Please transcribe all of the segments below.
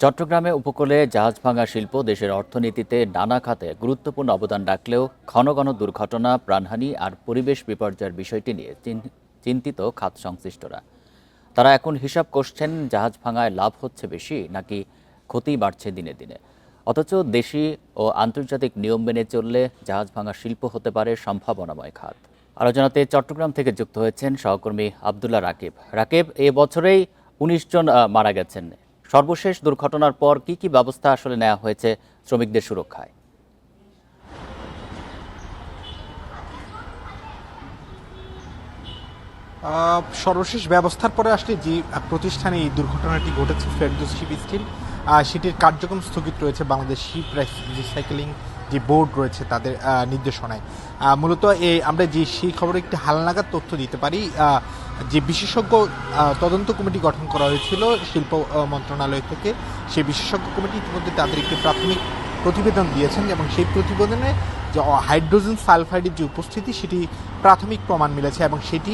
চট্টগ্রামে উপকূলে জাহাজ ভাঙা শিল্প দেশের অর্থনীতিতে নানা খাতে গুরুত্বপূর্ণ অবদান রাখলেও ঘন ঘন দুর্ঘটনা, প্রাণহানি আর পরিবেশ বিপর্যয়ের বিষয়টি নিয়ে চিন্তিত খাত সংশ্লিষ্টরা। তারা এখন হিসাব করছেন জাহাজ ভাঙায় লাভ হচ্ছে বেশি নাকি ক্ষতি বাড়ছে দিনে দিনে। অথচ দেশি ও আন্তর্জাতিক নিয়ম মেনে চললে জাহাজ ভাঙা শিল্প হতে পারে সম্ভাবনাময় খাত। আলোচনাতে চট্টগ্রাম থেকে যুক্ত হয়েছেন সহকর্মী আবদুল্লাহ রাকিব। রাকিব, এ বছরেই ১৯ জন মারা গেছেন। সর্বশেষ দুর্ঘটনার পর কি ব্যবস্থা আসলে নেওয়া হয়েছে শ্রমিকদের সুরক্ষায়? সর্বশেষ ব্যবস্থার পরে আসলে যে প্রতিষ্ঠানে এই দুর্ঘটনাটি ঘটেছে, ফেরদৌস শিপ স্টিল, সেটির কার্যক্রম স্থগিত রয়েছে বাংলাদেশ শিপ রিসাইকেলিং যে বোর্ড রয়েছে তাদের নির্দেশনায়। মূলত আমরা যে সেই খবরে একটি হালনাগাদ তথ্য দিতে পারি। যে বিশেষজ্ঞ তদন্ত কমিটি গঠন করা হয়েছিল শিল্প মন্ত্রণালয় থেকে, সেই বিশেষজ্ঞ কমিটি ইতিমধ্যে তাদের একটি প্রাথমিক প্রতিবেদন দিয়েছেন এবং সেই প্রতিবেদনে যে হাইড্রোজেন সালফাইডের যে উপস্থিতি সেটি প্রাথমিক প্রমাণ মিলেছে এবং সেটি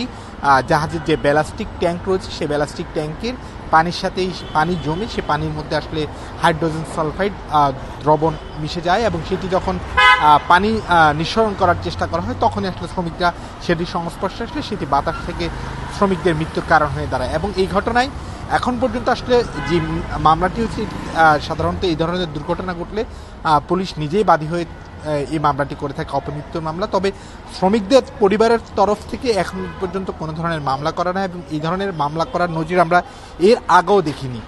জাহাজের যে ব্যালাস্টিক ট্যাঙ্ক রয়েছে সেই ব্যালাস্টিক ট্যাঙ্কের পানির সাথে পানি জমে সে পানির মধ্যে আসলে হাইড্রোজেন সালফাইড দ্রবণ মিশে যায় এবং সেটি যখন পানি নিঃসরণ করার চেষ্টা করা হয় তখনই আসলে শ্রমিকরা সেটির সংস্পর্শে আসলে সেটি বাতাস থেকে শ্রমিকদের মৃত্যুর কারণ হয়ে দাঁড়ায়। এবং এই ঘটনায় এখন পর্যন্ত আসলে যে মামলাটি হচ্ছে, সাধারণত এই ধরনের দুর্ঘটনা ঘটলে পুলিশ নিজেই বাদী হয়ে এই মামলাটি করে থাকে, অপমৃত্যুর মামলা। তবে শ্রমিকদের পরিবারের তরফ থেকে এখন পর্যন্ত কোনো ধরনের মামলা করা না এবং এই ধরনের মামলা করার নজির আমরা এর আগেও দেখিনি।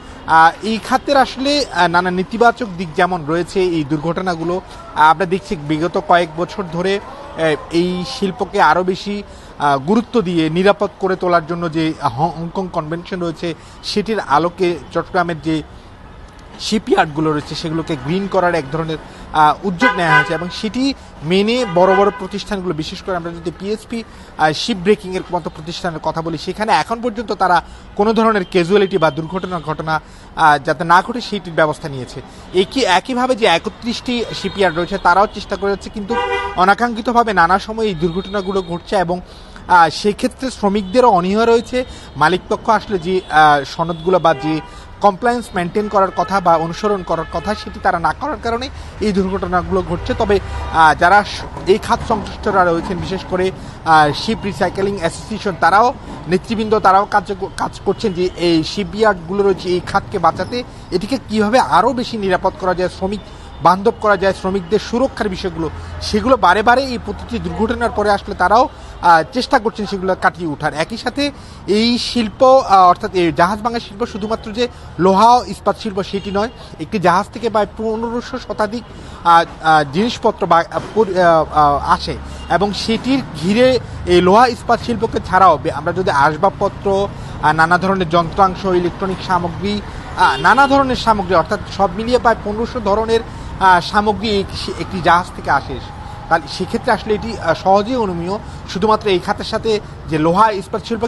এই খাতের আসলে নানা নেতিবাচক দিক যেমন রয়েছে, এই দুর্ঘটনাগুলো আমরা দেখছি বিগত কয়েক বছর ধরে এই শিল্পকে আরও বেশি গুরুত্ব দিয়ে নিরাপদ করে তোলার জন্য যে হংকং কনভেনশন রয়েছে সেটির আলোকে চট্টগ্রামের যে শিপইয়ার্ডগুলো রয়েছে সেগুলোকে গ্রিন করার এক ধরনের উদ্যোগ নেওয়া হয়েছে এবং সেটি মেনে বড় বড় প্রতিষ্ঠানগুলো, বিশেষ করে আমরা যদি পিএসপি শিপ ব্রেকিংয়ের মতো প্রতিষ্ঠানের কথা বলি, সেখানে এখন পর্যন্ত তারা কোনো ধরনের ক্যাজুয়ালিটি বা দুর্ঘটনার ঘটনা যাতে না ঘটে সেইটির ব্যবস্থা নিয়েছে। একইভাবে যে ৩১টি শিপইয়ার্ড রয়েছে তারাও চেষ্টা করে যাচ্ছে, কিন্তু অনাকাঙ্ক্ষিতভাবে নানা সময় এই দুর্ঘটনাগুলো ঘটছে এবং সেক্ষেত্রে শ্রমিকদেরও অনীহা রয়েছে। মালিকপক্ষ আসলে যে সনদগুলো বা যে কমপ্লায়েন্স মেনটেন করার কথা বা অনুসরণ করার কথা সেটি তারা না করার কারণে এই দুর্ঘটনাগুলো ঘটছে। তবে যারা এই খাত সংশ্লিষ্টরা রয়েছেন, বিশেষ করে শিপ রিসাইকেলিং অ্যাসোসিয়েশন, তারাও নেতৃবৃন্দ তারাও কাজ করছেন যে এই শিপইয়ার্ডগুলো রয়েছে এই খাতকে বাঁচাতে, এটিকে কীভাবে আরও বেশি নিরাপদ করা যায়, শ্রমিক বান্ধব করা যায়, শ্রমিকদের সুরক্ষার বিষয়গুলো সেগুলো বারে বারে এই প্রতিটি দুর্ঘটনার পরে আসলে তারাও চেষ্টা করছেন সেগুলো কাটিয়ে ওঠার। একই সাথে এই শিল্প অর্থাৎ এই জাহাজ ভাঙা শিল্প শুধুমাত্র যে লোহা ইস্পাত শিল্প সেটি নয়, একটি জাহাজ থেকে প্রায় ১৫০০ শতাধিক জিনিসপত্র আসে এবং সেটির ঘিরে এই লোহা ইস্পাত শিল্পকে ছাড়াও আমরা যদি আসবাবপত্র, নানা ধরনের যন্ত্রাংশ, ইলেকট্রনিক সামগ্রী, নানা ধরনের সামগ্রী অর্থাৎ সব মিলিয়ে প্রায় ১৫০০ ধরনের সামগ্রী একটি জাহাজ থেকে আসে। তাহলে সেক্ষেত্রে আসলে এটি সহজেই অনুমেয়। শুধুমাত্র এই খাতের সাথে যে লোহা ইস্পাত শিল্প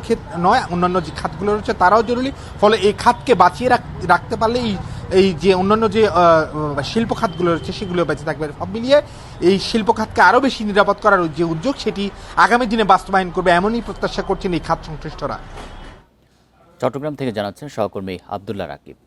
নয়, অন্যান্য যে খাতগুলো রয়েছে তারাও জরুরি। ফলে এই খাতকে বাঁচিয়ে রাখতে পারলে এই যে অন্যান্য যে শিল্প খাতগুলো রয়েছে সেগুলো বেঁচে থাকবে। সব মিলিয়ে এই শিল্প খাতকে আরও বেশি নিরাপদ করার যে উদ্যোগ সেটি আগামী দিনে বাস্তবায়ন করবে এমনই প্রত্যাশা করছেন এই খাত সংশ্লিষ্টরা। চট্টগ্রাম থেকে জানাচ্ছেন সহকর্মী আবদুল্লাহ রাকিব।